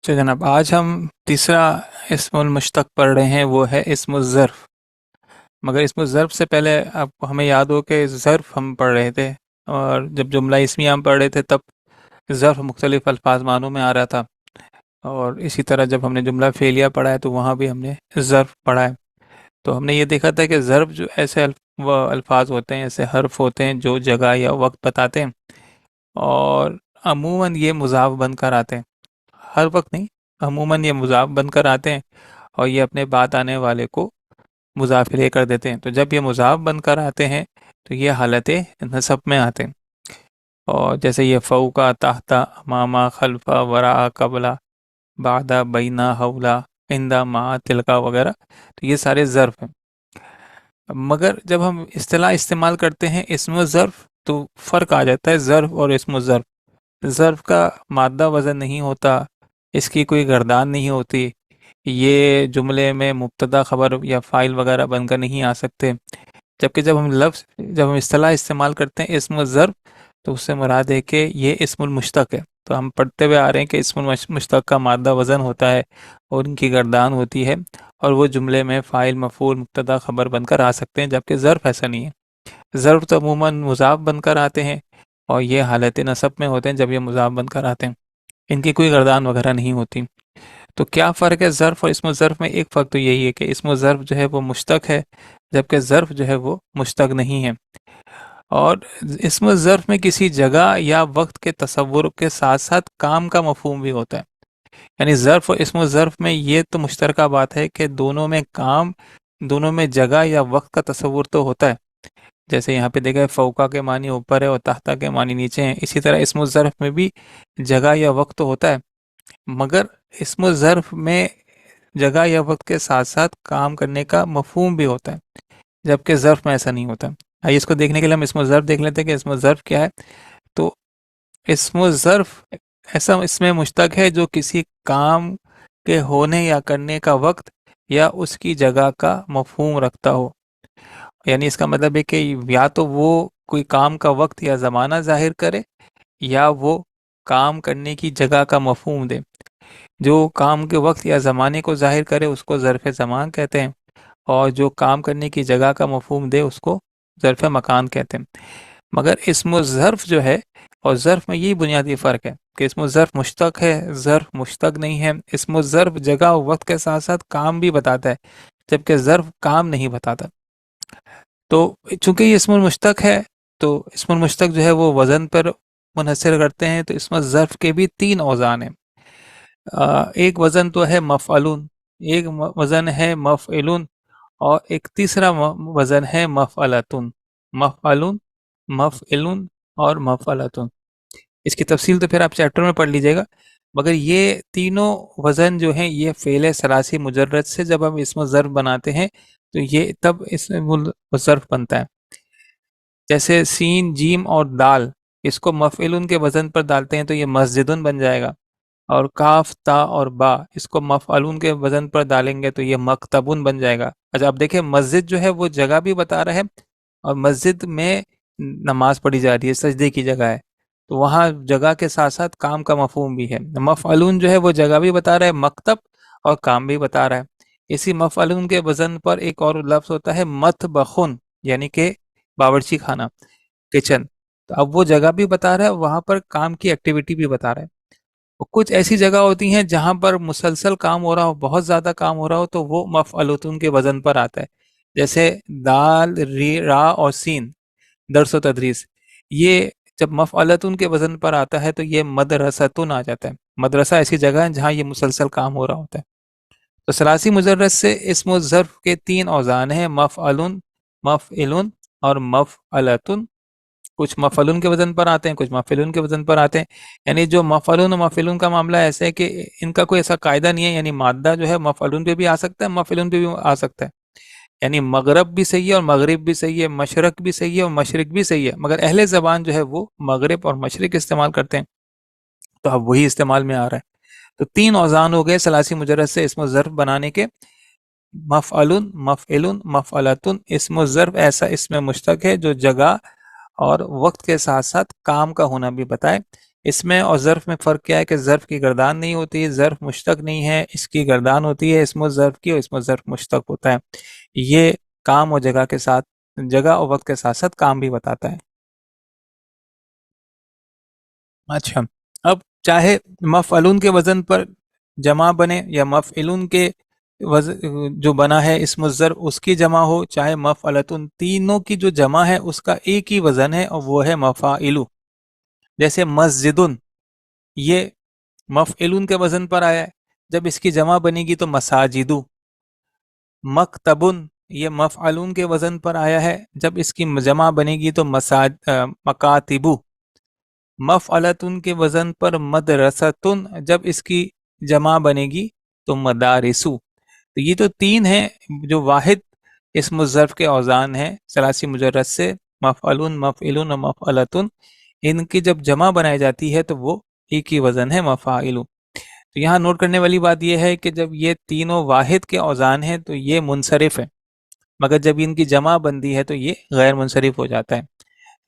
اچھا جناب، آج ہم تیسرا اسم المشتق پڑھ رہے ہیں، وہ ہے اسم الظرف۔ مگر اسم الظرف سے پہلے آپ کو ہمیں یاد ہو کہ ظرف ہم پڑھ رہے تھے، اور جب جملہ اسمیہ ہم پڑھ رہے تھے تب ظرف مختلف الفاظ معنوں میں آ رہا تھا، اور اسی طرح جب ہم نے جملہ فعلیہ پڑھا ہے تو وہاں بھی ہم نے ظرف پڑھا ہے۔ تو ہم نے یہ دیکھا تھا کہ ظرف جو ایسے وہ الفاظ ہوتے ہیں، ایسے حرف ہوتے ہیں جو جگہ یا وقت بتاتے ہیں، اور عموماً یہ مضاف بن کر آتے ہیں۔ ہر وقت نہیں، عموماً یہ مضاف بن کر آتے ہیں، اور یہ اپنے بعد آنے والے کو مضاف الیہ کر دیتے ہیں۔ تو جب یہ مضاف بن کر آتے ہیں تو یہ حالت نصب میں آتے ہیں، اور جیسے یہ فوقا، تحتا، اماما، خلفا، ورا، قبلا، بعدا، بینا، حولا، عندہ، مع، تلکا وغیرہ، تو یہ سارے ظرف ہیں۔ مگر جب ہم اصطلاح استعمال کرتے ہیں اسم الظرف تو فرق آ جاتا ہے ظرف اور اسم الظرف۔ ظرف کا مادہ وزن نہیں ہوتا، اس کی کوئی گردان نہیں ہوتی، یہ جملے میں مبتدا، خبر یا فاعل وغیرہ بن کر نہیں آ سکتے، جبکہ جب ہم اصطلاح استعمال کرتے ہیں اسم الظرف تو اس سے مراد ہے کہ یہ اسم المشتق ہے۔ تو ہم پڑھتے ہوئے آ رہے ہیں کہ اسم المشتق کا مادہ وزن ہوتا ہے اور ان کی گردان ہوتی ہے، اور وہ جملے میں فاعل، مفعول، مبتدا، خبر بن کر آ سکتے ہیں، جبکہ ظرف ایسا نہیں ہے۔ ظرف تو عموماً مضاف بن کر آتے ہیں، اور یہ حالت نصب میں ہوتے ہیں جب یہ مضاف بن کر آتے ہیں، ان کی کوئی گردان وغیرہ نہیں ہوتی۔ تو کیا فرق ہے ظرف اور اسم الظرف میں؟ ایک فرق تو یہی ہے کہ اسم الظرف جو ہے وہ مشتق ہے، جبکہ ظرف جو ہے وہ مشتق نہیں ہے۔ اور اسم الظرف میں کسی جگہ یا وقت کے تصور کے ساتھ ساتھ کام کا مفہوم بھی ہوتا ہے، یعنی ظرف اور اسم الظرف میں یہ تو مشترکہ بات ہے کہ دونوں میں کام، دونوں میں جگہ یا وقت کا تصور تو ہوتا ہے۔ جیسے یہاں پہ دیکھا ہے فوقا کے معنی اوپر ہے اور تحتا کے معنی نیچے ہیں، اسی طرح اسم الظرف میں بھی جگہ یا وقت تو ہوتا ہے، مگر اسم الظرف میں جگہ یا وقت کے ساتھ ساتھ کام کرنے کا مفہوم بھی ہوتا ہے، جبکہ ظرف میں ایسا نہیں ہوتا۔ آئیے اس کو دیکھنے کے لیے ہم اسم الظرف دیکھ لیتے ہیں کہ اسم الظرف کیا ہے۔ تو اسم الظرف ایسا اس میں مشتق ہے جو کسی کام کے ہونے یا کرنے کا وقت یا اس کی جگہ کا مفہوم رکھتا ہو، یعنی اس کا مطلب ہے کہ یا تو وہ کوئی کام کا وقت یا زمانہ ظاہر کرے، یا وہ کام کرنے کی جگہ کا مفہوم دے۔ جو کام کے وقت یا زمانے کو ظاہر کرے اس کو ظرف زمان کہتے ہیں، اور جو کام کرنے کی جگہ کا مفہوم دے اس کو ظرف مکان کہتے ہیں۔ مگر اسم الظرف جو ہے اور ظرف میں یہی بنیادی فرق ہے کہ اسم الظرف مشتق ہے، ظرف مشتق نہیں ہے۔ اسم الظرف جگہ اور وقت کے ساتھ ساتھ کام بھی بتاتا ہے، جبکہ ظرف کام نہیں بتاتا۔ تو چونکہ یہ اسم المشتق ہے تو اسم المشتق جو ہے وہ وزن پر منحصر کرتے ہیں، تو اسم الظرف کے بھی تین اوزان ہیں۔ ایک وزن تو ہے مفعلون، ایک وزن ہے مفعلون، اور ایک تیسرا وزن ہے مفعلتون۔ مفعلون، مفعلون اور مفعلتون، اس کی تفصیل تو پھر آپ چیپٹر میں پڑھ لیجئے گا، مگر یہ تینوں وزن جو ہیں یہ فعل ثلاثی مجرد سے جب ہم اسم الظرف بناتے ہیں تو یہ تب اسم الظرف بنتا ہے۔ جیسے سین، جیم اور دال، اس کو مفعلون کے وزن پر ڈالتے ہیں تو یہ مسجدن بن جائے گا، اور کاف، تا اور با، اس کو مفعلون کے وزن پر ڈالیں گے تو یہ مکتبن بن جائے گا۔ اچھا اب دیکھیں، مسجد جو ہے وہ جگہ بھی بتا رہا ہے، اور مسجد میں نماز پڑھی جا رہی ہے، سجدے کی جگہ ہے، تو وہاں جگہ کے ساتھ ساتھ کام کا مفہوم بھی ہے۔ مفعلون جو ہے وہ جگہ بھی بتا رہا ہے، مکتب، اور کام بھی بتا رہا ہے۔ اسی مفعلون کے وزن پر ایک اور لفظ ہوتا ہے مطبخن، یعنی کہ باورچی خانہ، کچن، تو اب وہ جگہ بھی بتا رہا ہے، وہاں پر کام کی ایکٹیویٹی بھی بتا رہا ہے۔ کچھ ایسی جگہ ہوتی ہیں جہاں پر مسلسل کام ہو رہا ہو، بہت زیادہ کام ہو رہا ہو، تو وہ مفعلتون کے وزن پر آتا ہے، جیسے دال، ری، را اور سین، درس و تدریس۔ یہ جب مفعلتون کے وزن پر آتا ہے تو یہ مدرستون آ جاتا ہے۔ مدرسہ ایسی جگہ ہے جہاں یہ مسلسل کام ہو رہا ہوتا ہے۔ تو ثلاثی مجرد سے اسم الظرف کے تین اوزان ہیں، مفعلون، مفعلون اور مفعلتون۔ کچھ مفعلون کے وزن پر آتے ہیں، کچھ مفعلون کے وزن پر آتے ہیں، یعنی جو مفعلون اور مفعلون کا معاملہ ایسا ہے کہ ان کا کوئی ایسا قاعدہ نہیں ہے، یعنی مادہ جو ہے مفعلون پہ بھی آ سکتا ہے، مفعلون پہ بھی آ سکتا ہے، یعنی مغرب بھی صحیح ہے اور مغرب بھی صحیح ہے، مشرق بھی صحیح ہے اور مشرق بھی صحیح ہے، مگر اہل زبان جو ہے وہ مغرب اور مشرق استعمال کرتے ہیں، تو اب وہی استعمال میں آ رہا ہے۔ تو تین اوزان ہو گئے ثلاثی مجرد سے اسم الظرف بنانے کے، مفعلون، مفعلون، مفعلتون۔ اسم الظرف ایسا اسم مشتق ہے جو جگہ اور وقت کے ساتھ ساتھ کام کا ہونا بھی بتائے، اس میں اور ظرف میں فرق کیا ہے کہ ظرف کی گردان نہیں ہوتی، ظرف مشتق نہیں ہے، اس کی گردان ہوتی ہے اسم الظرف کی، اور اسم الظرف مشتق ہوتا ہے۔ یہ کام اور جگہ کے ساتھ، جگہ اور وقت کے ساتھ ساتھ کام بھی بتاتا ہے۔ اچھا، اب چاہے مفعلون کے وزن پر جمع بنے یا مفعلون کے وزن جو بنا ہے اسم الظرف اس کی جمع ہو، چاہے مفعلتن، تینوں کی جو جمع ہے اس کا ایک ہی وزن ہے اور وہ ہے مفاعلو۔ جیسے مسجدن، یہ مفعلون کے وزن پر آیا ہے، جب اس کی جمع بنے گی تو مساجدو۔ مکتبن، یہ مفعلون کے وزن پر آیا ہے، جب اس کی جمع بنے گی تو مکاتبو۔ مفعلتن کے وزن پر مدرستن، جب اس کی جمع بنے گی تو مدارسو۔ تو یہ تو تین ہیں جو واحد اسم الظرف کے اوزان ہیں ثلاثی مجرد سے، مفعلون، مفعلون اور مفعلتن۔ ان کی جب جمع بنائی جاتی ہے تو وہ ایک ہی وزن ہے، مفاعلو۔ تو یہاں نوٹ کرنے والی بات یہ ہے کہ جب یہ تینوں واحد کے اوزان ہیں تو یہ منصرف ہے، مگر جب ان کی جمع بندی ہے تو یہ غیر منصرف ہو جاتا ہے۔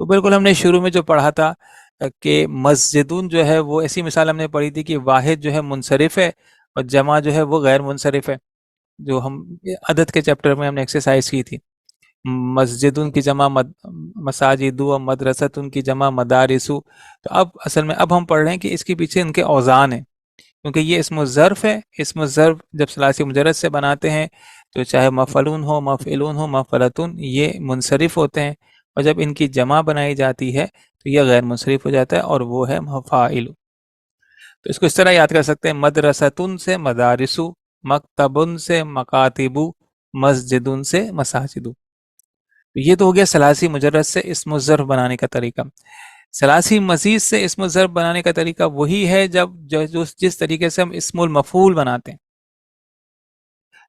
تو بالکل ہم نے شروع میں جو پڑھا تھا کہ مسجدون جو ہے وہ ایسی مثال ہم نے پڑھی تھی کہ واحد جو ہے منصرف ہے اور جمع جو ہے وہ غیر منصرف ہے، جو ہم عدد کے چیپٹر میں ہم نے ایکسرسائز کی تھی۔ مسجدن کی جمع مساجدو اور مدرستن کی جمع مدارسو۔ تو اب اصل میں اب ہم پڑھ رہے ہیں کہ اس کے پیچھے ان کے اوزان ہیں، کیونکہ یہ اسم الظرف ہے۔ اسم الظرف جب ثلاثی مجرد سے بناتے ہیں تو چاہے مفعلون ہو، مفعلون ہو، مفعلتن، یہ منصرف ہوتے ہیں، اور جب ان کی جمع بنائی جاتی ہے تو یہ غیر منصرف ہو جاتا ہے اور وہ ہے مفاعل۔ تو اس کو اس طرح یاد کر سکتے ہیں، مدرستن سے مدارسو، مکتبن سے مکاتبو، مسجدن سے مساجدو۔ یہ تو ہو گیا ثلاثی مجرد سے اسم الظرف بنانے کا طریقہ۔ ثلاثی مزید سے اسم الظرف بنانے کا طریقہ وہی ہے جس طریقے سے ہم اسم المفعول بناتے ہیں۔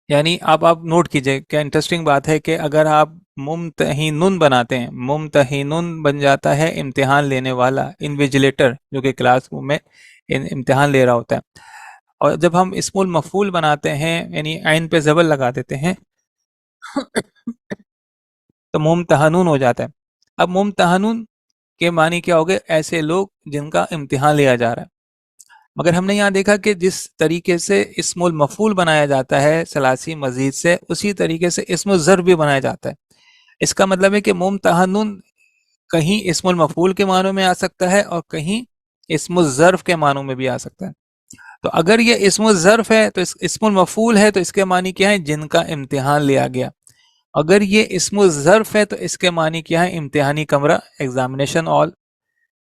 یعنی آپ نوٹ کیجئے، کیا انٹرسٹنگ بات ہے کہ اگر آپ ممتحنن بناتے ہیں، ممتحنن بن جاتا ہے امتحان لینے والا، انویجلیٹر، جو کہ کلاس روم میں امتحان لے رہا ہوتا ہے۔ اور جب ہم اسم المفعول بناتے ہیں یعنی عین پہ زبر لگا دیتے ہیں تو ممتحنون ہو جاتا ہے۔ اب ممتحنون کے معنی کیا ہوگے؟ ایسے لوگ جن کا امتحان لیا جا رہا ہے۔ مگر ہم نے یہاں دیکھا کہ جس طریقے سے اسم المفعول بنایا جاتا ہے ثلاثی مزید سے، اسی طریقے سے اسم الظرف بھی بنایا جاتا ہے۔ اس کا مطلب ہے کہ ممتحنون کہیں اسم المفعول کے معنوں میں آ سکتا ہے اور کہیں اسم الظرف کے معنوں میں بھی آ سکتا ہے۔ تو اگر یہ اسم الظرف ہے تو اسم المفعول ہے تو اس کے معنی کیا ہے؟ جن کا امتحان لیا گیا۔ اگر یہ اسم الظرف ہے تو اس کے معنی کیا ہے؟ امتحانی کمرہ، ایگزامینیشن ہال،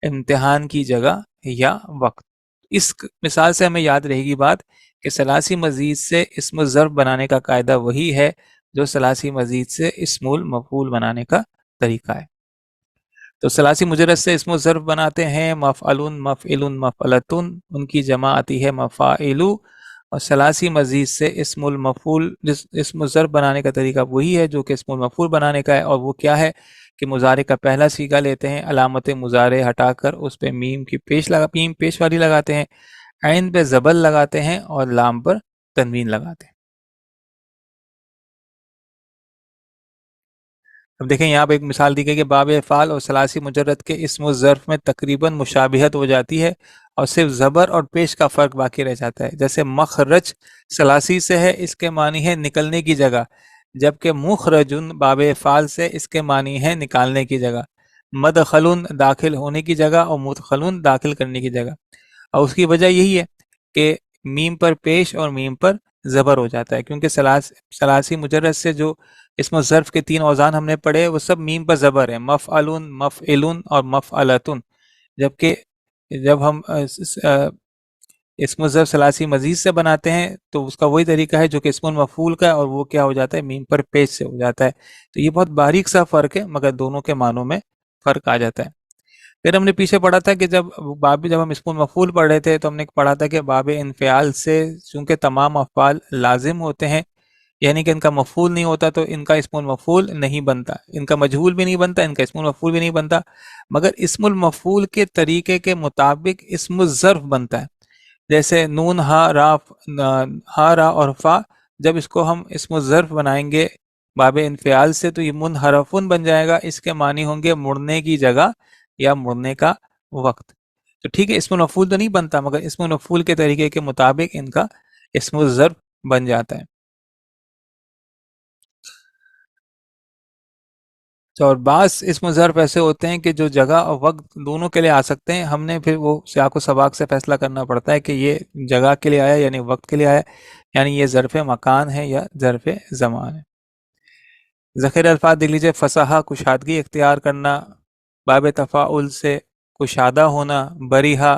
امتحان کی جگہ یا وقت۔ اس مثال سے ہمیں یاد رہے گی بات کہ ثلاثی مزید سے اسم الظرف بنانے کا قاعدہ وہی ہے جو ثلاثی مزید سے اسم المفعول بنانے کا طریقہ ہے۔ تو ثلاثی مجرد سے اسم الظرف بناتے ہیں مفعلون، مفعلون، مفعلتن، ان کی جمع آتی ہے مفاعلو۔ اور ثلاثی مزید سے اسم المفعول، اسم الظرف بنانے کا طریقہ وہی ہے جو کہ اسم المفعول بنانے کا ہے، اور وہ کیا ہے کہ مضارع کا پہلا صیغہ لیتے ہیں، علامت مضارع ہٹا کر اس پہ میم پیش والی لگاتے ہیں، عین پہ زبر لگاتے ہیں اور لام پر تنوین لگاتے ہیں۔ اب دیکھیں یہاں پہ ایک مثال دی گئی کہ باب افعال اور ثلاثی مجرد کے اسم الظرف میں تقریباً مشابہت ہو جاتی ہے اور صرف زبر اور پیش کا فرق باقی رہ جاتا ہے۔ جیسے مخرج ثلاثی سے ہے، اس کے معنی ہے نکلنے کی جگہ، جبکہ مخرجن باب افعال سے اس کے معنی ہے نکالنے کی جگہ۔ مدخلن داخل ہونے کی جگہ اور مدخلن داخل کرنے کی جگہ۔ اور اس کی وجہ یہی ہے کہ میم پر پیش اور میم پر زبر ہو جاتا ہے، کیونکہ ثلاثی مجرد سے جو اسم الظرف کے تین اوزان ہم نے پڑھے وہ سب میم پر زبر ہیں، مفعلون، مفعلون اور مفعلتن۔ جبکہ جب ہم اسم الظرف ثلاثی مزید سے بناتے ہیں تو اس کا وہی طریقہ ہے جو کہ اسم المفعول کا ہے، اور وہ کیا ہو جاتا ہے؟ میم پر پیش سے ہو جاتا ہے۔ تو یہ بہت باریک سا فرق ہے، مگر دونوں کے معنوں میں فرق آ جاتا ہے۔ پھر ہم نے پیچھے پڑھا تھا کہ جب ہم اسم المفعول پڑھ رہے تھے تو ہم نے پڑھا تھا کہ باب انفعال سے چونکہ تمام افعال لازم ہوتے ہیں، یعنی کہ ان کا مفعول نہیں ہوتا تو ان کا اسم المفعول نہیں بنتا، ان کا مجہول بھی نہیں بنتا، ان کا اسم المفعول بھی نہیں بنتا، مگر اسم المفعول کے طریقے کے مطابق اسم الظرف بنتا ہے۔ جیسے نون، ہا را اور فا، جب اس کو ہم اسم الظرف بنائیں گے باب انفعال سے تو یہ منحرفن بن جائے گا، اس کے معنی ہوں گے مڑنے کی جگہ یا مڑنے کا وقت۔ تو ٹھیک ہے اسم المفعول تو نہیں بنتا، مگر اسم المفعول کے طریقے کے مطابق ان کا اسم الظرف بن جاتا ہے۔ اور بعض اسم ظرف ایسے ہوتے ہیں کہ جو جگہ اور وقت دونوں کے لیے آ سکتے ہیں، ہم نے پھر وہ سیاق و سباق سے فیصلہ کرنا پڑتا ہے کہ یہ جگہ کے لیے آیا یعنی وقت کے لیے آیا، یعنی یہ ظرف مکان ہے یا ظرف زمان ہے۔ ذخیر الفاظ دیکھ لیجیے، فصاحہ کشادگی اختیار کرنا، باب تفاعل سے کشادہ ہونا، بریحہ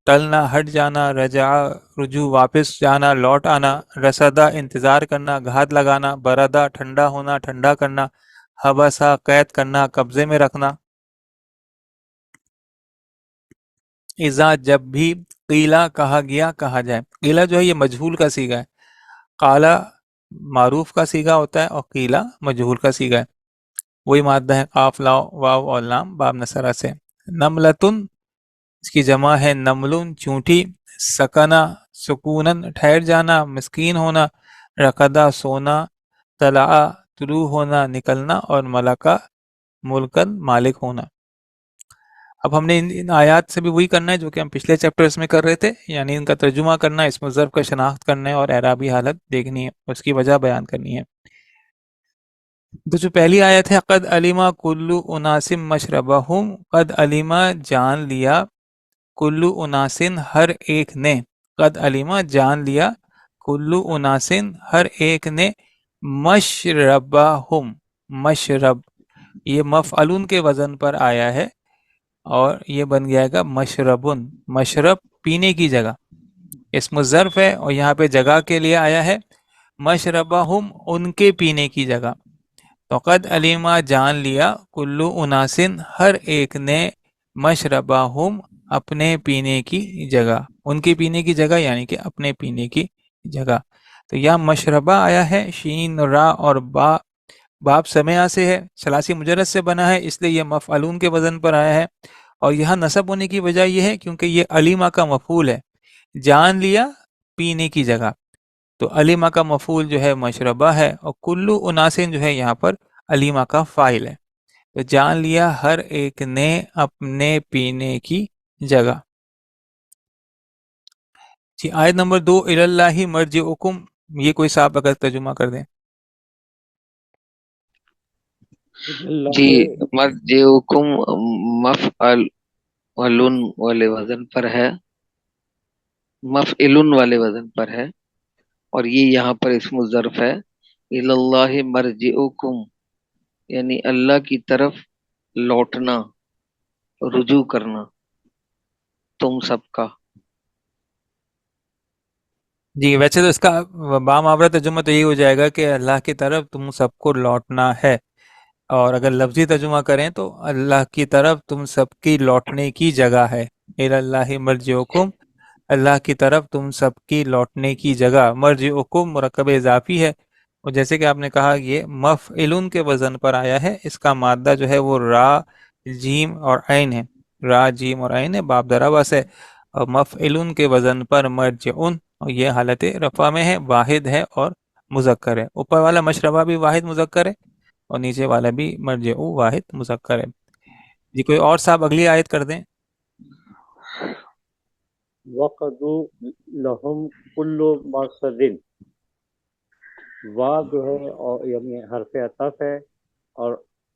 ٹلنا ہٹ جانا، رجع رجوع واپس جانا لوٹ آنا، رسدہ انتظار کرنا گھات لگانا، بردہ ٹھنڈا ہونا ٹھنڈا کرنا، حبسہ قید کرنا قبضے میں رکھنا۔ اذا جب بھی، قیلہ کہا گیا کہا جائے، قیلہ جو ہے یہ مجہول کا صیغہ ہے، قالا معروف کا صیغہ ہوتا ہے اور قیلہ مجہول کا صیغہ ہے، وہی مادہ ہے قاف لاؤ واو اور لام باب نصرہ سے۔ نملتن اس کی جمع ہے نملن چونٹی، سکنا سکونن ٹھہر جانا مسکین ہونا، رقدہ سونا، طلع طلوع ہونا نکلنا، اور ملکہ ملکن مالک ہونا۔ اب ہم نے ان آیات سے بھی وہی کرنا ہے جو کہ ہم پچھلے چیپٹرز میں کر رہے تھے، یعنی ان کا ترجمہ کرنا، اسم الظرف کا شناخت کرنا ہے اور اعرابی حالت دیکھنی ہے، اس کی وجہ بیان کرنی ہے۔ تو جو پہلی آیت ہے قد علیما کلو اناسم مشربہم، قد علیما جان لیا، کلو اناسن ہر ایک نے، قد علیما جان لیا، کلو اناسن ہر ایک نے، مشربہم، مشرب یہ مفعلون کے وزن پر آیا ہے اور یہ بن گیا گا مشربن، مشرب پینے کی جگہ، اسم الظرف ہے اور یہاں پہ جگہ کے لیے آیا ہے، مشربہم ان کے پینے کی جگہ۔ تو قد علیما جان لیا، کلو اناسن ہر ایک نے، مشربہم اپنے پینے کی جگہ، ان کے پینے کی جگہ یعنی کہ اپنے پینے کی جگہ۔ تو یہاں مشربہ آیا ہے، شین را اور با باب سمعہ سے ہے، ثلاثی مجرد سے بنا ہے، اس لیے یہ مفعلون کے وزن پر آیا ہے، اور یہاں نصب ہونے کی وجہ یہ ہے کیونکہ یہ علیمہ کا مفعول ہے، جان لیا پینے کی جگہ، تو علیمہ کا مفعول جو ہے مشربہ ہے، اور کلو اناسن جو ہے یہاں پر علیمہ کا فاعل ہے، تو جان لیا ہر ایک نے اپنے پینے کی جگہ۔ جی آیت نمبر 2، الاللہ مرجعکم، یہ کوئی صاحب اگر ترجمہ کر دیں۔ جی مرجعکم مفعل والے وزن پر ہے، مفعلن والے وزن پر ہے، اور یہ یہاں پر اسم الظرف ہے، الاللہ مرجعکم یعنی اللہ کی طرف لوٹنا، رجوع کرنا تم سب کا۔ جی ویسے تو اس کا بامعاورہ ترجمہ تو یہی ہو جائے گا کہ اللہ کی طرف تم سب کو لوٹنا ہے، اور اگر لفظی ترجمہ کریں تو اللہ کی طرف تم سب کی لوٹنے کی جگہ ہے، الاللہ مرجعکم، اللہ کی طرف تم سب کی لوٹنے کی جگہ۔ مرجعکم مرکب اضافی ہے، اور جیسے کہ آپ نے کہا یہ مفعلن کے وزن پر آیا ہے، اس کا مادہ جو ہے وہ را جیم اور عین ہے، را جیم اور عین ہے، باب ضربہ ہے، اور مفعلن کے وزن پر مرجعن، اور یہ حالت رفع میں ہے، واحد ہے اور مذکر ہے، اوپر والا مشربہ بھی واحد مذکر ہے اور نیچے والا بھی مرجعو واحد مذکر ہے۔ جی کوئی اور صاحب اگلی آیت کر دیں۔ وَقَدُوا لَهُمْ كُلُّ مَرْصَدٍ، وا جو ہے اور یعنی حرف عطف ہے، اور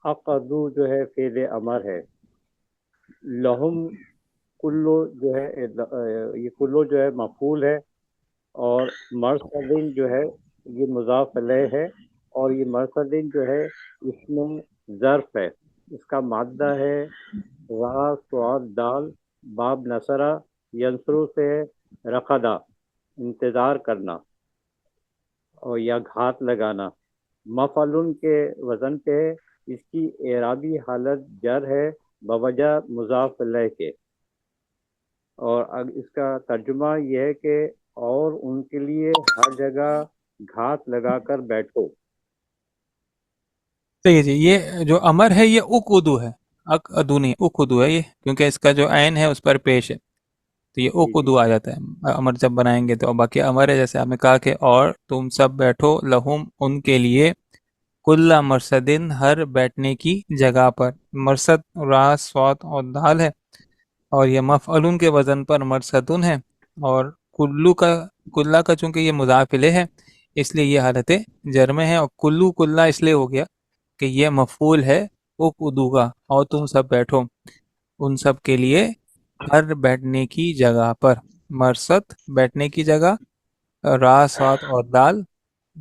عقدو جو ہے فعل امر ہے، لہم کلو جو ہے یہ کلو جو ہے مفعول ہے، اور مرصدین جو ہے یہ مضاف الیہ ہے، اور یہ مرصدین جو ہے اس میں ظرف ہے، اس کا مادہ ہے را صاد دال، باب نصرہ ینصرو سے رقدہ انتظار کرنا اور یا گھات لگانا، مفعلن کے وزن پہ ہے، اس کی اعرابی حالت جر ہے بوجہ مضاف الیہ کے، اور اس کا ترجمہ یہ ہے کہ اور ان کے لیے ہر جگہ گھات لگا کر بیٹھو۔ صحیح جی، یہ جو امر ہے یہ اقعدو ہے، اقعدو نہیں اقعدو ہے یہ، کیونکہ اس کا جو عین ہے اس پر پیش ہے، تو یہ جی جی اقعدو آ جاتا ہے امر جب بنائیں گے تو، اور باقی امر ہے جیسے آپ نے کہا کہ اور تم سب بیٹھو، لہم ان کے لیے، کل مرصدن ہر بیٹھنے کی جگہ پر، مرصد را صاد اور دال ہے، اور یہ مفعلن کے وزن پر مرصدن ہے، اور کلہ کا چونکہ یہ مضاف الیہ ہے اس لیے یہ حالت جر میں ہے، اور کلہ اس لیے ہو گیا کہ یہ مفعول ہے اقعدوا، اور تم سب بیٹھو، ان سب کے لیے ہر بیٹھنے کی جگہ پر، مرصد بیٹھنے کی جگہ، را صاد اور دال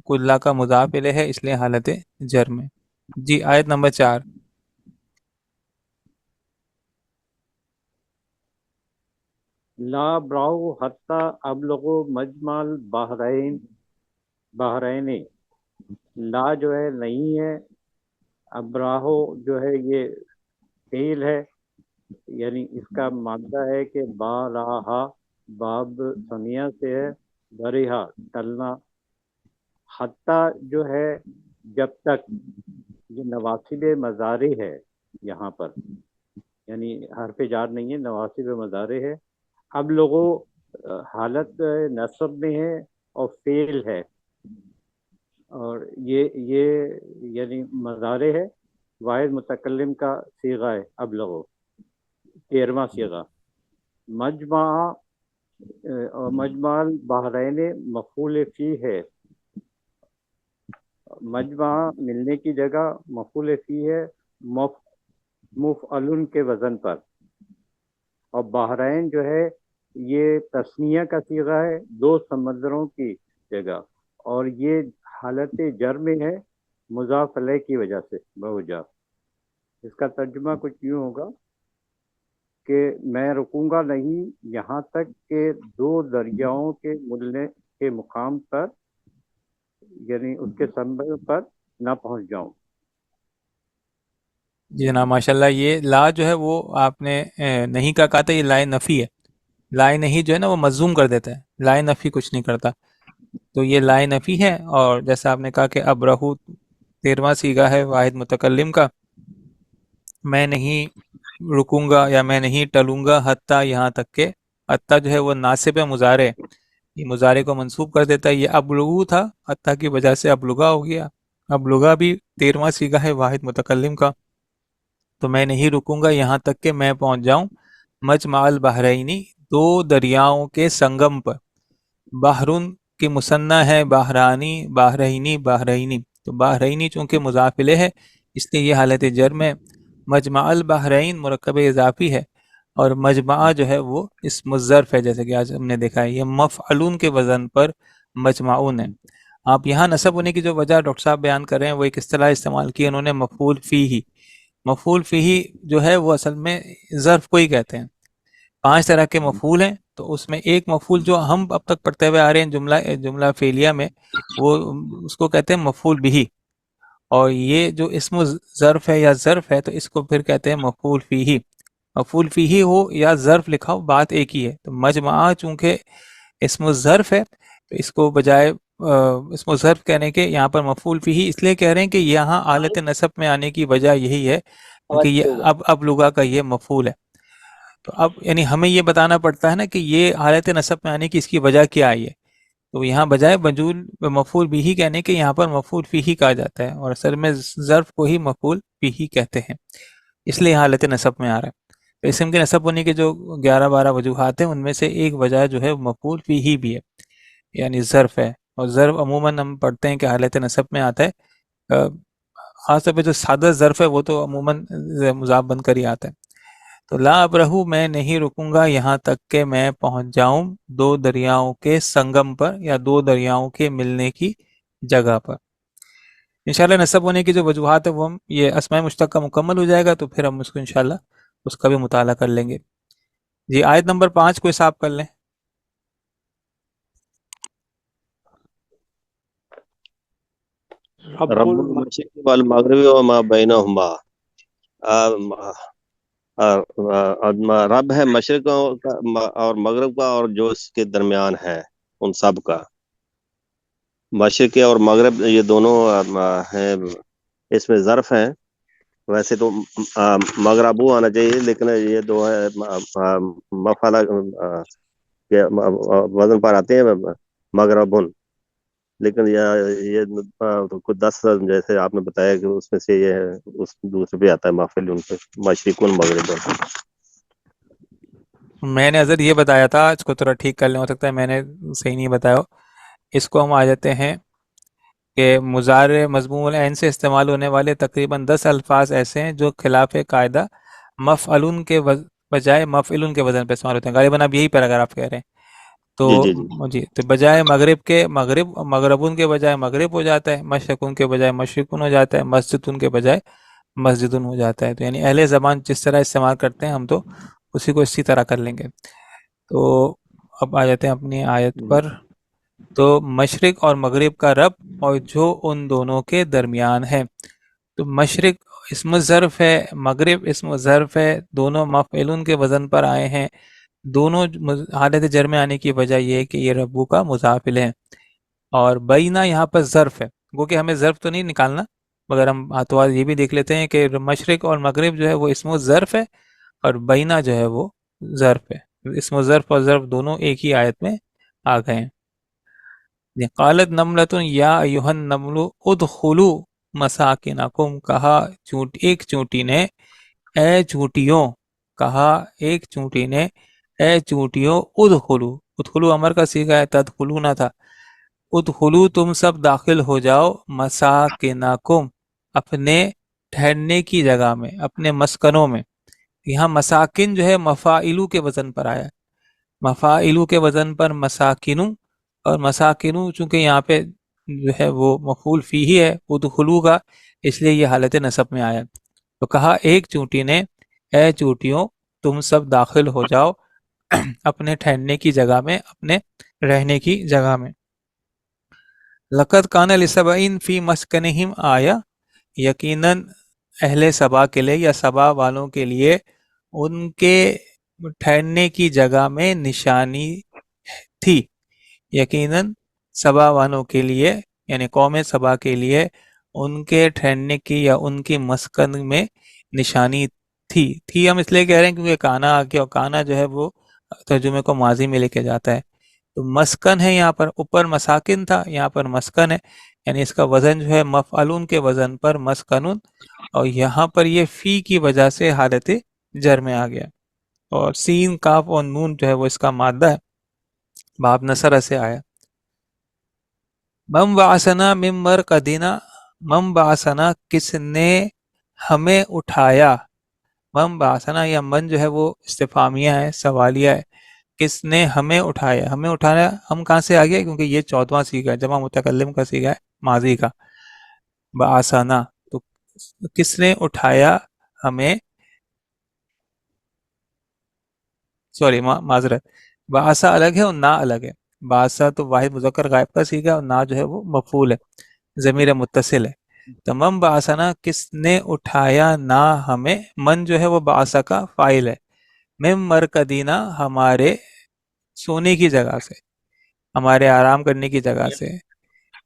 کلہ کا مضاف الیہ ہے اس لیے حالت جر میں۔ جی آیت نمبر 4۔ لا براؤ حتیٰ ابلغوا مجمع بحرین، لا جو ہے نہیں ہے، ابراہو جو ہے یہ فعل ہے، یعنی اس کا مادہ ہے کہ باراہا، باب ثنیہ سے ہے، بریہا ٹلنا، حتیٰ جو ہے جب تک، یہ نواصب مضارع ہے یہاں پر، یعنی حرف جار نہیں ہے، نواصب مضارع ہے۔ اب لوگوں حالت نصب میں ہے اور فعل ہے، اور یہ یعنی مضارع ہے، واحد متکلم کا صیغہ ہے اب لوگوں، 13واں صیغہ۔ مجمع اور مجمع البحرین مفعول فی ہے، مجمع ملنے کی جگہ مفعول فی ہے مفعلن کے وزن پر، اور بحرین جو ہے یہ تثنیہ کا صیغہ ہے، 2 سمندروں کی جگہ، اور یہ حالت جر میں ہے مضاف علیہ کی وجہ سے بوجہ۔ اس کا ترجمہ کچھ یوں ہوگا کہ میں رکوں گا نہیں یہاں تک کہ 2 دریاؤں کے ملنے کے مقام پر، یعنی اس کے سمندر پر نہ پہنچ جاؤں۔ جی جناب ماشاء اللہ، یہ لا جو ہے وہ آپ نے نہیں کا کہا تھا، یہ لائے نفی ہے، لائے نہیں جو ہے نا وہ مضموم کر دیتا ہے، لائے نفی کچھ نہیں کرتا، تو یہ لائے نفی ہے۔ اور جیسا آپ نے کہا کہ اب رہو 13واں صیغہ ہے واحد متکلم کا، میں نہیں رکوں گا یا میں نہیں ٹلوں گا حتیٰ، یہاں تک کہ، حتیٰ جو ہے وہ ناصب مضارع، یہ مضارع کو منصوب کر دیتا ہے، یہ ابلغو تھا حتیٰ کی وجہ سے ابلغا ہو گیا، ابلغا بھی 13واں صیغہ ہے واحد متکلم کا، تو میں نہیں رکوں گا یہاں تک کہ میں پہنچ جاؤں مجمع البحرینی، 2 دریاؤں کے سنگم پر۔ بحرن کی مثنیٰ ہے بحرانی، بحرینی، تو بحرینی چونکہ مضاف الیہ ہے اس لیے یہ حالت جر میں۔ مجمع البحرین مرکب اضافی ہے، اور مجمع جو ہے وہ اسم الظرف ہے، جیسے کہ آج ہم نے دیکھا ہے یہ مفعلون کے وزن پر مجمعون ہے۔ آپ یہاں نصب ہونے کی جو وجہ ڈاکٹر صاحب بیان کر رہے ہیں وہ ایک اصطلاح استعمال کی انہوں نے، مفعول فیہ۔ مفعول فیہ جو ہے وہ اصل میں ظرف کو ہی کہتے ہیں، 5 طرح کے مفعول ہیں، تو اس میں ایک مفعول جو ہم اب تک پڑھتے ہوئے آ رہے ہیں جملہ فعلیہ میں، وہ اس کو کہتے ہیں مفعول بہ، اور یہ جو اسم ظرف ہے یا ظرف ہے تو اس کو پھر کہتے ہیں مفعول فیہ۔ مفعول فیہ ہو یا ظرف لکھا ہو بات ایک ہی ہے، تو مجمع چونکہ اسم الظرف ہے تو اس کو بجائے اسم الظرف کہنے کے یہاں پر مفعول فیہ اس لیے کہہ رہے ہیں کہ یہاں حالت نصب میں آنے کی وجہ یہی ہے کیونکہ یہ اب لغا کا یہ مفعول ہے، تو اب یعنی ہمیں یہ بتانا پڑتا ہے نا کہ یہ حالت نصب میں آنے کی اس کی وجہ کیا آئی ہے، تو یہاں بجائے مفعول بھی کہنے کے یہاں پر مفعول فیہ کہا جاتا ہے، اور اصل میں ظرف کو ہی مفعول فیہ کہتے ہیں، اس لیے حالت نصب میں آ رہا ہے۔ تو اسم کے نصب ہونے کے جو 11-12 وجوہات ہیں ان میں سے ایک وجہ جو ہے مفعول فیہ بھی ہے، یعنی ظرف ہے، اور ظرف عموماً ہم پڑھتے ہیں کہ حالت نصب میں آتا ہے، خاص طور پہ جو سادہ ظرف ہے وہ تو عموماً مضاف بن کر ہی آتا ہے۔ تو لا ابرہو میں نہیں رکوں گا یہاں تک کہ میں پہنچ جاؤں 2 دریاؤں کے سنگم پر، یا 2 دریاؤں کے ملنے کی جگہ پر۔ انشاءاللہ نصب ہونے کی جو وجوہات ہے وہ ہم یہ اسماء مشتقہ مکمل ہو جائے گا تو پھر ہم اس کو انشاءاللہ اس کا بھی مطالعہ کر لیں گے۔ جی آیت نمبر 5 کو حساب کر لیں۔ رب المشرق والمغرب وما بینہما، رب ہے مشرق اور مغرب کا اور جو اس کے درمیان ہے ان سب کا۔ مشرق اور مغرب یہ دونوں ہیں، اس میں ظرف ہیں، ویسے تو مغربو آنا چاہیے لیکن یہ دو ہے مفعل کے وزن پر آتے ہیں مغربن، لیکن یہ کچھ 10 جیسے آپ نے بتایا کہ اس میں سے یہ اس دوسرے پہ آتا ہے مفعول ان پہ، مشرق مغرب۔ میں نے حضرت یہ بتایا تھا، اس کو تھوڑا ٹھیک کر لیں، ہو سکتا ہے میں نے صحیح نہیں بتایا ہو۔ اس کو ہم آ جاتے ہیں کہ مضارع مضموم العین سے استعمال ہونے والے تقریباً 10 الفاظ ایسے ہیں جو خلاف قاعدہ مفعلن کے بجائے مفعلن کے وزن پہ استعمال ہوتے ہیں، غالباً آپ یہی پیراگراف آپ کہہ رہے ہیں۔ تو جی جی جی جی، تو بجائے مغرب کے مغرب، مغربن کے بجائے مغرب ہو جاتا ہے، مشرقن کے بجائے مشرقن ہو جاتا ہے، مسجدن کے بجائے مسجدن ہو جاتا ہے۔ تو یعنی اہل زبان جس طرح استعمال کرتے ہیں ہم تو اسی کو اسی طرح کر لیں گے۔ تو اب آ جاتے ہیں اپنی آیت پر۔ تو مشرق اور مغرب کا رب اور جو ان دونوں کے درمیان ہے۔ تو مشرق اسم ظرف ہے، مغرب اسم ظرف ہے، دونوں مفعولن کے وزن پر آئے ہیں۔ دونوں حالت جر میں آنے کی وجہ یہ ہے کہ یہ ربو کا مضاف الیہ ہے، اور بینہ یہاں پر ظرف ہے، گو کہ ہمیں ظرف تو نہیں نکالنا، مگر ہم ہاتھوں ہاتھ یہ بھی دیکھ لیتے ہیں کہ مشرق اور مغرب جو ہے وہ اسم ظرف ہے، اور بینہ جو ہے وہ ظرف ہے۔ اسم ظرف اور ظرف دونوں ایک ہی آیت میں آ گئے ہیں۔ قالت نملۃ یا ایھا النمل ادخلوا مساکنکم، کہا ایک چونٹی نے، اے چونٹیوں، کہا ایک چونٹی نے، اے چونٹیوں، ادخلوا، ادخلوا امر کا صیغہ ہے، تدخلون تھا، ادخلوا تم سب داخل ہو جاؤ، مساکنکم اپنے ٹھہرنے کی جگہ میں، اپنے مسکنوں میں۔ یہاں مساکن جو ہے مفاعلو کے وزن پر آیا ہے، مفاعلو کے وزن پر مساکنو، اور مساکنو چونکہ یہاں پہ جو ہے وہ مفعول فی ہی ہے ادخلو کا، اس لیے یہ حالت نصب میں آیا۔ تو کہا ایک چونٹی نے، اے چونٹیوں تم سب داخل ہو جاؤ اپنے ٹھہرنے کی جگہ میں، اپنے رہنے کی جگہ میں۔ لقد کان لسبعین فی مسکنہم آیا، یقیناً اہل سبا کے لیے یا سبا والوں کے لیے ان کے ٹھہرنے کی جگہ میں نشانی تھی، یقیناً سبا والوں کے لیے یعنی قوم سبا کے لیے ان کے ٹھہرنے کی یا ان کی مسکن میں نشانی تھی ہم اس لیے کہہ رہے ہیں کیونکہ کانا آ کے، اور کانا جو ہے وہ ترجمے کو ماضی میں لے کے جاتا ہے۔ تو مسکن ہے یہاں پر، اوپر مساکن تھا، یہاں پر مسکن ہے، یعنی اس کا وزن جو ہے مفعلون کے وزن پر مسکنن، اور یہاں پر یہ فی کی وجہ سے حالت جر میں آ گیا، اور سین کاف اور نون جو ہے وہ اس کا مادہ ہے، باب نصر سے آیا۔ مم بعثنا من مرقدنا، مم بعثنا کس نے ہمیں اٹھایا، مم بعثنا یا من جو ہے وہ استفہامیہ ہے، سوالیہ ہے، کس نے ہمیں اٹھایا، ہمیں اٹھایا ہم کہاں سے آ گیا، کیونکہ یہ 14واں سیغہ ہے، جمع متکلم کا سیغہ ہے، ماضی کا، بعثنا، تو کس نے اٹھایا ہمیں، سوری معذرت، بعثا الگ ہے اور نا الگ ہے، بعثا تو واحد مذکر غائب کا سیغہ، اور نا جو ہے وہ مفعول ہے، ضمیر متصل ہے۔ تو من بعثنا کس نے اٹھایا نا ہمیں، من جو ہے وہ بعثا کا فاعل ہے، من مرکدینا ہمارے سونے کی جگہ سے، ہمارے آرام کرنے کی جگہ سے۔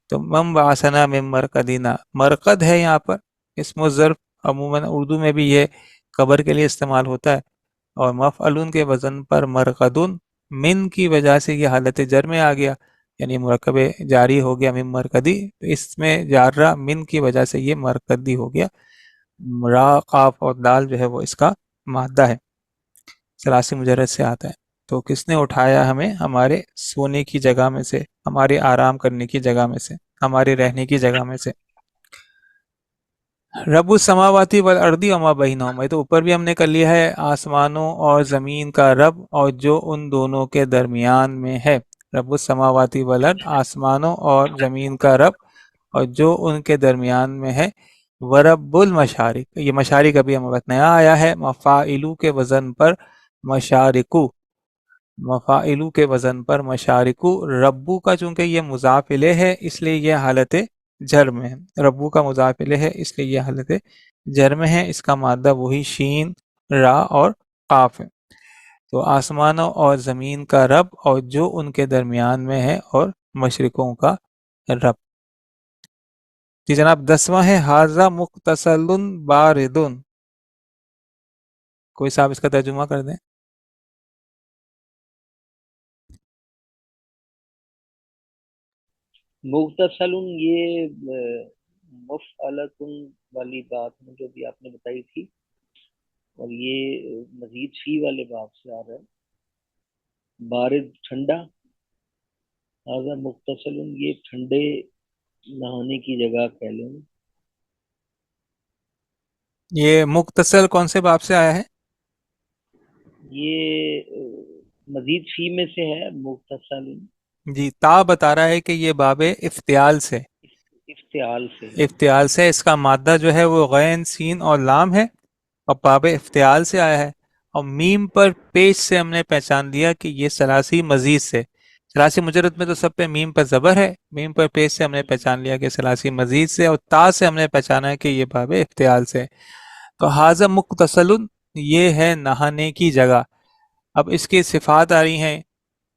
تو من بعثنا من مرکدینا، مرقد ہے یہاں پر اسم الظرف، عموماً اردو میں بھی یہ قبر کے لیے استعمال ہوتا ہے، اور مفعلون کے وزن پر مرقدن، من کی وجہ سے یہ حالت جر میں آ گیا، یعنی مرکب جاری ہو گیا، من مرکدی، تو اس میں جارہ من کی وجہ سے یہ مرکدی ہو گیا، را قاف اور دال جو ہے وہ اس کا مادہ ہے، ثلاثی مجرد سے آتا ہے۔ تو کس نے اٹھایا ہمیں ہمارے سونے کی جگہ میں سے، ہمارے آرام کرنے کی جگہ میں سے، ہمارے رہنے کی جگہ میں سے۔ رب السماواتی والارضی وما بینہما، یہ تو اوپر بھی ہم نے کر لیا ہے، آسمانوں اور زمین کا رب اور جو ان دونوں کے درمیان میں ہے۔ رب السماواتی والارض، آسمانوں اور زمین کا رب اور جو ان کے درمیان میں ہے۔ ورب المشارق، یہ مشارق ابھی ہمارے پاس نیا آیا ہے، مفاعلو کے وزن پر مشارکو، مفاعلو کے وزن پر مشارکو، ربو کا چونکہ یہ مضاف الیہ ہے اس لیے یہ حالت جر میں ہے، ربو کا مضاف الیہ ہے اس لیے یہ حالت جر میں ہے، اس کا مادہ وہی شین، را اور قاف ہے۔ تو آسمانوں اور زمین کا رب اور جو ان کے درمیان میں ہے، اور مشرقوں کا رب۔ جی جناب، 10واں ہے ھذا مغتسل بارد، کوئی صاحب اس کا ترجمہ کر دیں۔ مغتسل، یہ مفعلتن والی بات میں جو بھی آپ نے بتائی تھی، اور یہ مزید فی والے باب سے آ رہا ہے، بارد ٹھنڈا، هذا مغتسل یہ ٹھنڈے نہانے کی جگہ کہہ لیں. یہ مغتسل کون سے باب سے آیا ہے؟ یہ مزید فی میں سے ہے مغتسل جی، تا بتا رہا ہے کہ یہ باب افتعال سے، افتعال سے. افتعال سے اس کا مادہ جو ہے وہ غین سین اور لام ہے، اور باب افتعال سے آیا ہے، اور میم پر پیش سے ہم نے پہچان لیا کہ یہ ثلاثی مزید سے. ثلاثی مجرد میں تو سب پہ میم پر زبر ہے، میم پر پیش سے ہم نے پہچان لیا کہ ثلاثی مزید سے، اور تا سے ہم نے پہچانا ہے کہ یہ باب افتعال سے. تو حاضر مغتسل یہ ہے نہانے کی جگہ. اب اس کی صفات آ رہی ہیں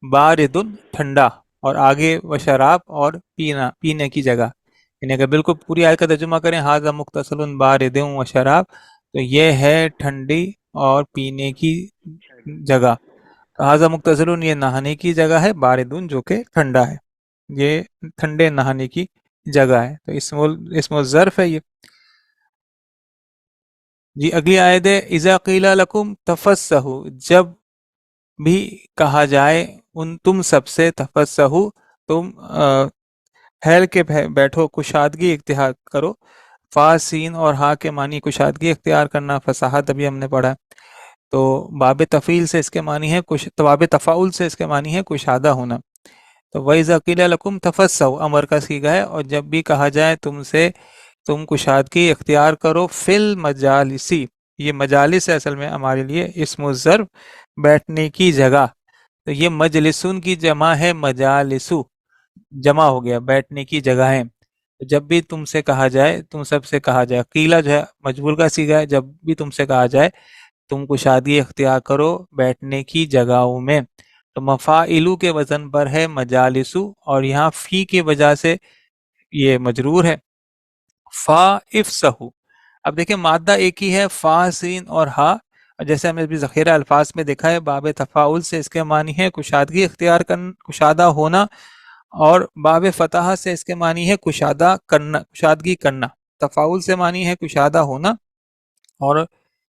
باردن ٹھنڈا، اور آگے و شراب اور پینے کی جگہ. یعنی اگر بالکل پوری آیت کا ترجمہ کریں حاضر مغتسل باردن و شراب، تو یہ ہے ٹھنڈی اور پینے کی جگہ. حاضر مغتسل یہ نہانے کی جگہ ہے، باردن جو کہ ٹھنڈا ہے، یہ ٹھنڈے نہانے کی جگہ ہے. تو اسم الظرف ہے یہ. جی اگلی آیت ہے اذا قیل لکم تفسحوا، جب بھی کہا جائے تم سب سے، تفسحوا تم پھیل کے بیٹھو، کشادگی اختیار کرو. فا سین اور ہا کے معنی کشادگی اختیار کرنا، فصاحت ابھی ہم نے پڑھا. تو باب تفعیل سے اس کے معنی ہے باب تفاعل سے اس کے معنی ہے کشادہ ہونا. تو وَإِذَا قِيلَ لَكُمْ تَفَسَّحُوا امر کا صیغہ ہے، اور جب بھی کہا جائے تم سے تم کشادگی اختیار کرو، فی المجالسی، یہ مجالس ہے اصل میں ہمارے لیے اسم الظرف، بیٹھنے کی جگہ. تو یہ مجلسن کی جمع ہے مجالسو، جمع ہو گیا بیٹھنے کی جگہیں. جب بھی تم سے کہا جائے، تم سب سے کہا جائے، قیلہ جو ہے مجبور کا صیغہ ہے، جب بھی تم سے کہا جائے تم کشادگی اختیار کرو بیٹھنے کی جگہوں میں. تو مفاعلو کے وزن پر ہے مجالسو، اور یہاں فی کی وجہ سے یہ مجرور ہے. فا افسحو، اب دیکھیں مادہ ایک ہی ہے، فا سین اور ہا، جیسے ہم نے بھی ذخیرہ الفاظ میں دیکھا ہے باب تفاعل سے اس کے معنی ہے کشادگی اختیار کرنا، کشادہ ہونا، اور باب فتح سے اس کے معنی ہے کشادہ کرنا، کشادگی کرنا. تفاعل سے معنی ہے کشادہ ہونا، اور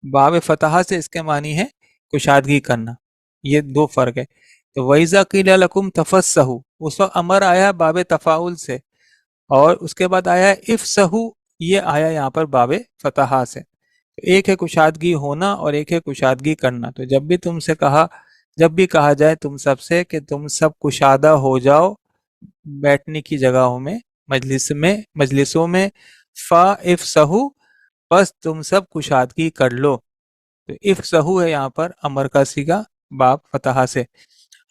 باب فتح سے اس کے معنی ہے کشادگی کرنا. یہ دو فرق ہے. تو وَإِذَا قِيلَ لَكُمْ تَفَسَّحُوا، اس وقت امر آیا باب تفاعل سے، اور اس کے بعد آیا افسحوا، یہ آیا یہاں پر باب فتح سے. ایک ہے کشادگی ہونا اور ایک ہے کشادگی کرنا. تو جب بھی کہا جائے تم سب سے کہ تم سب کشادہ ہو جاؤ بیٹھنے کی جگہوں میں، مجلسوں میں، فا افسحوا، بس تم سب کشادگی کر لو. تو افسحوا ہے یہاں پر امر کا صیغہ باب فتح سے.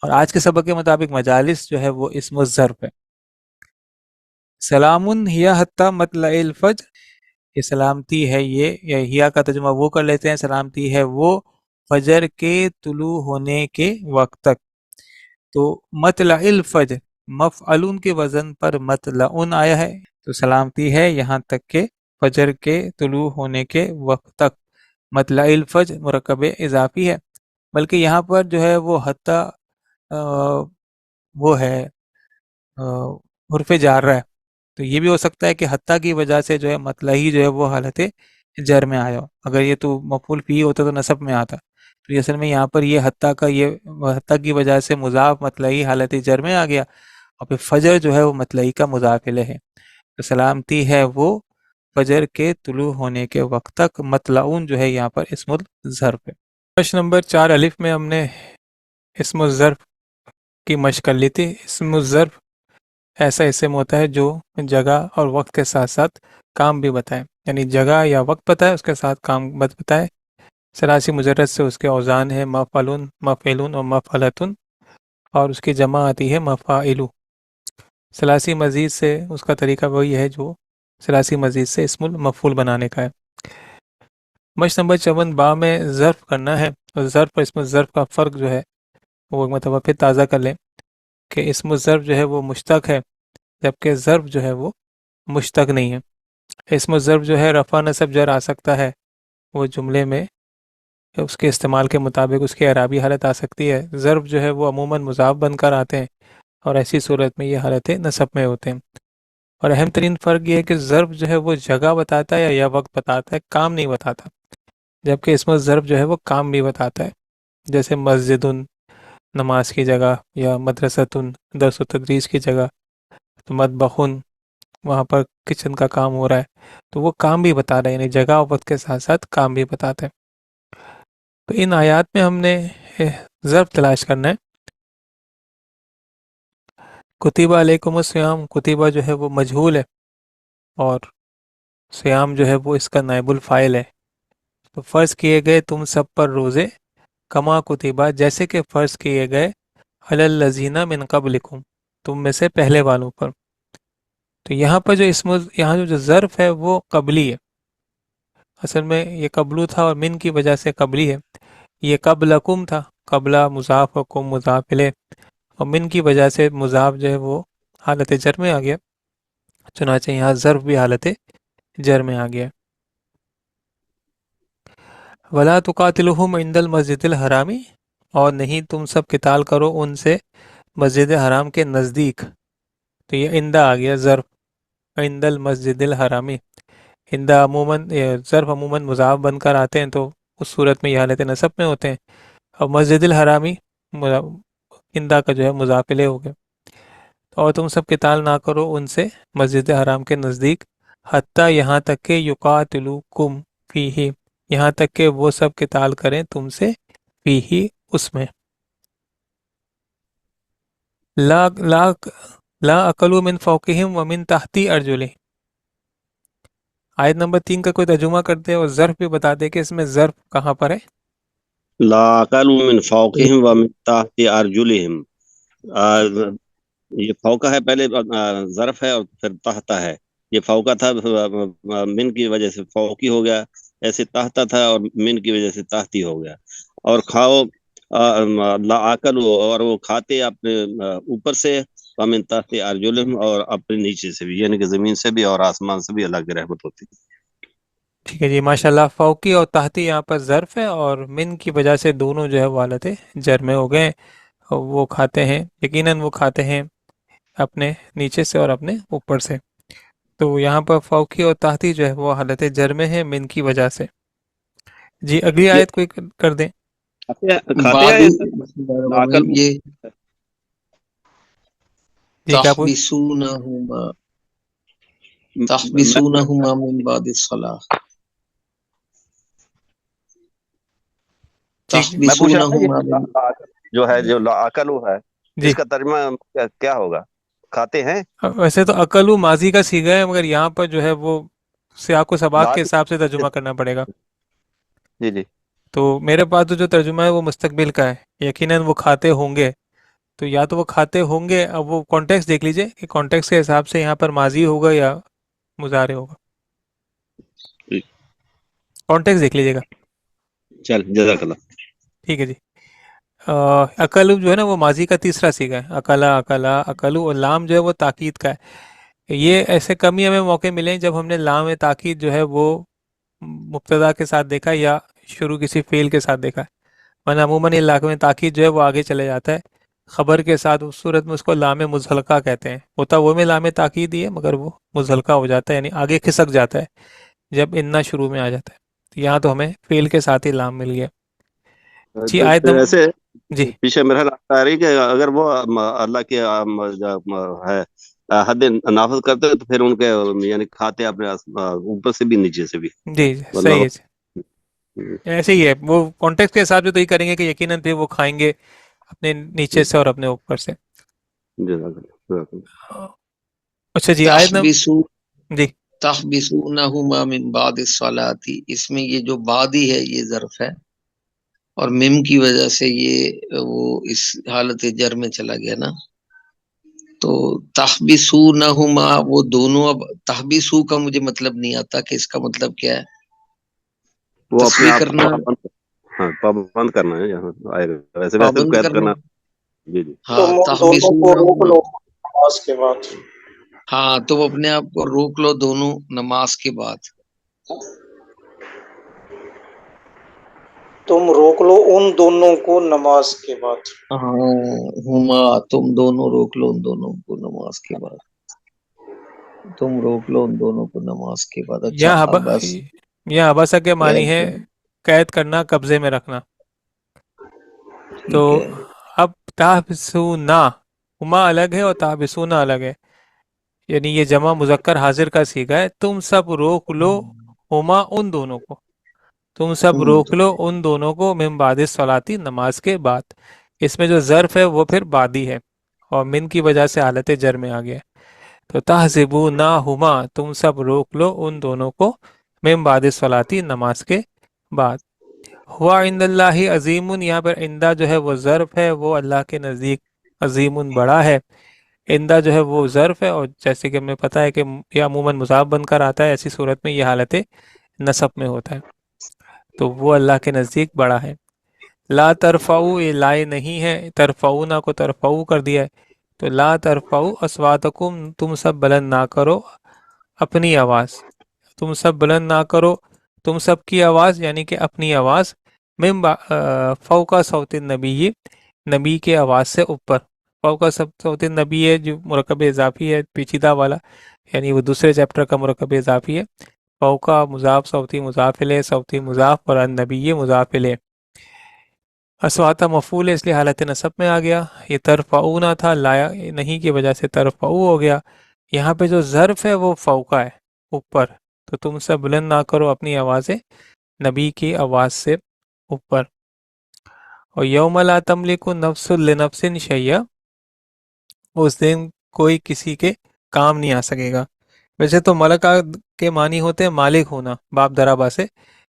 اور آج کے سبق کے مطابق مجالس جو ہے وہ اسم الظرف ہے. سلام ہی حتی مطلع الفجر، یہ سلامتی ہے، یہ یا ہیا کا ترجمہ وہ کر لیتے ہیں، سلامتی ہے وہ فجر کے طلوع ہونے کے وقت تک. تو مطلع الفجر مفعلون کے وزن پر مطلعن آیا ہے، تو سلامتی ہے یہاں تک کہ فجر کے طلوع ہونے کے وقت تک. مطلع الفجر مرکب اضافی ہے، بلکہ یہاں پر جو ہے وہ حتی وہ ہے حرف جار رہا ہے. تو یہ بھی ہو سکتا ہے کہ حتیٰ کی وجہ سے جو ہے مطلعی جو ہے وہ حالت جر میں آیا ہو. اگر یہ تو مفعول فی ہوتا تو نصب میں آتا. تو اصل میں یہاں پر یہ حتیٰ کی وجہ سے مضاف مطلعی حالت جر میں آ گیا، اور پھر فجر جو ہے وہ مطلعی کا مضاف الیہ ہے. تو سلامتی ہے وہ فجر کے طلوع ہونے کے وقت تک. مطلعون جو ہے یہاں پر اسم الظرف ہے. مشق نمبر 4 الف میں ہم نے اسم الظرف کی مشق کر لی تھی. اسم الظرف ایسا اسم ہوتا ہے جو جگہ اور وقت کے ساتھ ساتھ کام بھی بتائے، یعنی جگہ یا وقت بتائے اس کے ساتھ کام بتائے. ثلاثی مجرد سے اس کے اوزان ہے مفعلون، مفعلون اور مفعلتن، اور اس کی جمع آتی ہے مفاعلو. ثلاثی مزید سے اس کا طریقہ وہی ہے جو ثلاثی مزید سے اسم المفعول بنانے کا ہے. مشق نمبر 54 با میں ظرف کرنا ہے، اور ظرف اور اسم الظرف کا فرق جو ہے وہ مرتبہ پھر تازہ کر لیں کہ اسم الظرف جو ہے وہ مشتق ہے، جبکہ ظرف جو ہے وہ مشتق نہیں ہے. اسم الظرف جو ہے رفع نصب جر آ سکتا ہے، وہ جملے میں اس کے استعمال کے مطابق اس کی اعرابی حالت آ سکتی ہے. ظرف جو ہے وہ عموماً مضاف بن کر آتے ہیں، اور ایسی صورت میں یہ حالت نصب میں ہوتے ہیں. اور اہم ترین فرق یہ ہے کہ ظرف جو ہے وہ جگہ بتاتا ہے یا وقت بتاتا ہے، کام نہیں بتاتا، جبکہ اسم الظرف جو ہے وہ کام بھی بتاتا ہے. جیسے مسجد، نماز کی جگہ، یا مدرسۃن درس و تدریس کی جگہ، تو مطبخن وہاں پر کچن کا کام ہو رہا ہے، تو وہ کام بھی بتا رہے ہیں، یعنی جگہ اور وقت کے ساتھ ساتھ کام بھی بتاتے ہیں۔ تو ان آیات میں ہم نے ظرف تلاش کرنا ہے۔ کتبہ علیکم الصیام، کتبہ جو ہے وہ مجہول ہے، اور صیام جو ہے وہ اس کا نائب الفاعل ہے۔ تو فرض کیے گئے تم سب پر روزے، کما کتبہ جیسے کہ فرض کیے گئے، علی الذین من قبلکم تم میں سے پہلے والوں پر۔ تو یہاں پر جو یہاں جو ظرف ہے وہ قبلی ہے، اصل میں یہ قبلو تھا اور من کی وجہ سے قبلی ہے۔ یہ قبلکم تھا، قبلہ مضاف و کم مضاف الیہ، اور من کی وجہ سے مضاف جو ہے وہ حالت جر میں آ گیا، چنانچہ یہاں ظرف بھی حالت جر میں آ گیا۔ ولا تقاتلہم عند المسجد الحرامی، اور نہیں تم سب قتال کرو ان سے مسجد حرام کے نزدیک۔ تو یہ عند آ گیا ظرف، عند المسجد الحرامی۔ عند عموماً ظرف عموماً مضاف بن کر آتے ہیں، تو اس صورت میں یہ حالت نصب میں ہوتے ہیں، اور مسجد الحرامی عند کا جو ہے مضاف الیہ ہو گیا۔ اور تم سب قتال نہ کرو ان سے مسجد حرام کے نزدیک، حتیٰ یہاں تک کہ یقاتلوکم فیہ، یہاں تک کہ وہ سب قتال کریں تم سے فیہ اس میں۔ لا لا لا اکلوا من فوقہم ومن تحت ارجلہم۔ آیت نمبر 3 کا کوئی ترجمہ کرتے اور ظرف بھی بتا دے کہ اس میں ظرف کہاں پر ہے۔ لا اکلوا من فوقہم ومن تحت ارجلہم، یہ فوقہ ہے، پہلے ظرف ہے اور پھر تحت ہے۔ یہ فوقہ تھا، من کی وجہ سے فوقی ہو گیا، ایسے تحت تھا اور من کی وجہ سے تحتی ہو گیا۔ اور کھاؤ لا آکلوا، اور وہ کھاتے اپنے اوپر سے، ومن تحت ارجلہم، اور اپنے نیچے سے بھی، یعنی کہ زمین سے بھی اور آسمان سے بھی اللہ کی رحمت ہوتی ہے۔ ٹھیک ہے جی، ماشاءاللہ۔ فوقی اور تحتی یہاں پر ظرف ہے، اور من کی وجہ سے دونوں جو ہے وہ حالت جر میں ہو گئے ہیں۔ وہ کھاتے ہیں، یقیناً وہ کھاتے ہیں اپنے نیچے سے اور اپنے اوپر سے۔ تو یہاں پر فوقی اور تحتی جو ہے وہ حالت جر میں ہے من کی وجہ سے۔ جی اگلی یہ آیت کوئی کر دیں۔ کھاتے بعد ہیں لا آکلوا، یہ جی کیا پوچھ؟ تحبسونہما من بعد الصلاۃ، ٹھیک میں پوچھ رہا تھا تحبسونہما من، جو ہے، جو لا آکلوا ہے، جی، اس کا ترجمہ کیا ہوگا؟ کھاتے ہیں؟ ویسے تو اکلو ماضی کا صیغہ ہے، مگر یہاں پر جو ہے وہ سیاق و سباق لا، کے حساب سے ترجمہ کرنا پڑے گا۔ جی جی، تو میرے پاس تو جو ترجمہ ہے وہ مستقبل کا ہے، یقیناً وہ کھاتے ہوں گے۔ تو یا تو وہ کھاتے ہوں گے، اب وہ کانٹیکس دیکھ لیجئے کہ کانٹیکس کے حساب سے یہاں پر ماضی ہوگا یا مضارع ہوگا، کانٹیکس دیکھ لیجئے گا۔ چل جزاک اللہ۔ ٹھیک ہے جی۔ اکلو جو ہے نا وہ ماضی کا تیسرا صیغہ ہے، اکلا اکلا اکلو، اور لام جو ہے وہ تاکید کا ہے۔ یہ ایسے کم ہی ہمیں موقع ملے ہیں جب ہم نے لام تاکید جو ہے وہ مبتدا کے ساتھ دیکھا یا شروع کسی فعل کے ساتھ دیکھا ہے، ورنہ عموماً علاقے میں تاکید جو ہے وہ آگے چلے جاتا ہے خبر کے ساتھ، اس صورت میں اس کو لام مزحلقہ کہتے ہیں۔ ہوتا وہ میں لام تاکید ہی ہے، مگر وہ مزحلقہ ہو جاتا ہے، یعنی آگے کھسک جاتا ہے جب انا شروع میں آ جاتا ہے۔ تو یہاں تو ہمیں فعل کے ساتھ ہی لام مل گیا۔ جی آیت ایسے جی پیچھے میرا آ رہی کہ اگر وہ اللہ کی ہے حد نافذ کرتے تو پھر ان کے یعنی کھاتے اپنے اوپر سے بھی نیچے سے بھی، جی صحیح ہے جی، ایسے ہی ہے، وہ کانٹیکس کے حساب سے تو ہی کریں گے کہ یقیناً پھر وہ کھائیں گے اپنے نیچے سے اور اپنے اوپر سے۔ اچھا جی آیت جی تحبسونہما من بعد الصلاۃ، اس میں یہ جو بعدی ہے یہ ظرف ہے، اور مم کی وجہ سے یہ وہ اس حالت جر میں چلا گیا نا۔ تو تحبسونہما وہ دونوں، اب تحبسو کا مجھے مطلب نہیں آتا کہ اس کا مطلب کیا ہے، وہ اپنے تسبیح آپ کرنا، پابند کرنا ہے، یہاں آئے گا ویسے بھی پابند قید کرنا۔ کرنا۔ جی جی، ہاں دونوں کو روک لو نماز کے بعد۔ ہاں تم اپنے آپ کو روک لو دونوں نماز کے بعد۔ تم روک لو ان دونوں کو نماز کے بعد۔ ہاں ہما، تم دونوں روک لو ان دونوں کو نماز کے بعد، تم روک لو ان دونوں کو نماز کے بعد۔ اچھا اب بس یا حبسہ کے معنی قید ہے کرنا، قید کرنا، قبضے میں رکھنا۔ تو ٹھیک ہے۔ اب تحبسونا، ہما الگ ہے اور تحبسونا الگ ہے، یعنی یہ جمع مذکر حاضر کا صیغہ ہے. تم سب روک لو ہما ان دونوں کو، تم سب روک لو ان دونوں کو من بعد الصلاۃ نماز کے بعد. اس میں جو ظرف ہے وہ پھر بعدی ہے اور من کی وجہ سے حالت جر میں آ گیا. تو تحزبونہما، تم سب روک لو ان دونوں کو من بعد الصلاۃ نماز کے بعد. ہوا عند اللہ عظیم، یہاں پر عندہ جو ہے وہ ظرف ہے، وہ اللہ کے نزدیک عظیم بڑا ہے. عندہ جو ہے وہ ظرف ہے، اور جیسے کہ ہمیں پتہ ہے کہ یہ عموماً مضاف بن کر آتا ہے، ایسی صورت میں یہ حالت نصب میں ہوتا ہے، تو وہ اللہ کے نزدیک بڑا ہے. لا ترفعو، یہ لائے نہیں ہے، ترفعونا کو ترفعو کر دیا ہے، تو لا ترفعو اصواتکم، تم سب بلند نہ کرو اپنی آواز، تم سب بلند نہ کرو تم سب کی آواز، یعنی کہ اپنی آواز فوق صوت النبی، نبی کے آواز سے اوپر. فوق صوت النبی ہے جو مرکب اضافی ہے پیچیدہ والا، یعنی وہ دوسرے چیپٹر کا مرکب اضافی ہے. فوق مضاف، صوتی مضاف الیہ، صوتی مضاف، اور النبی مضاف الیہ. اسواتا مفعول ہے اس لیے حالت نصب میں آ گیا. یہ ترفعونا تھا، لایا نہیں کی وجہ سے ترفعو ہو گیا. یہاں پہ جو ظرف ہے وہ فوقہ ہے، اوپر، تو تم سب بلند نہ کرو اپنی آوازیں نبی کی آواز سے اوپر. اور یوم لا تملک نفس لنفس شیئا، اس دن کوئی کسی کے کام نہیں آ سکے گا. ویسے تو ملکہ کے معنی ہوتے ہیں مالک ہونا باب درابا سے،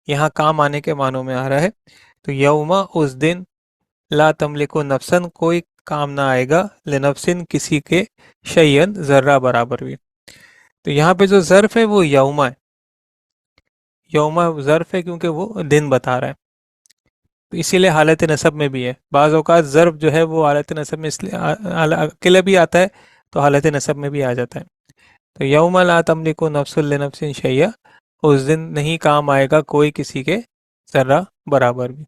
یہاں کام آنے کے معنوں میں آ رہا ہے. تو یوما، اس دن، لا تملک نفسن، کوئی کام نہ آئے گا، لنفسن، کسی کے، شیئن، ذرہ برابر بھی. تو یہاں پہ جو ظرف ہے وہ یوما ہے، یوما ظرف ہے کیونکہ وہ دن بتا رہا ہے، تو اسی لیے حالت نصب میں بھی ہے. بعض اوقات ظرف جو ہے وہ حالت نصب میں اس لیے اکیلے بھی آتا ہے تو حالت نصب میں بھی آ جاتا ہے. تو یوم لا تملک نفس لنفس شیئا، اس دن نہیں کام آئے گا کوئی کسی کے ذرہ برابر بھی.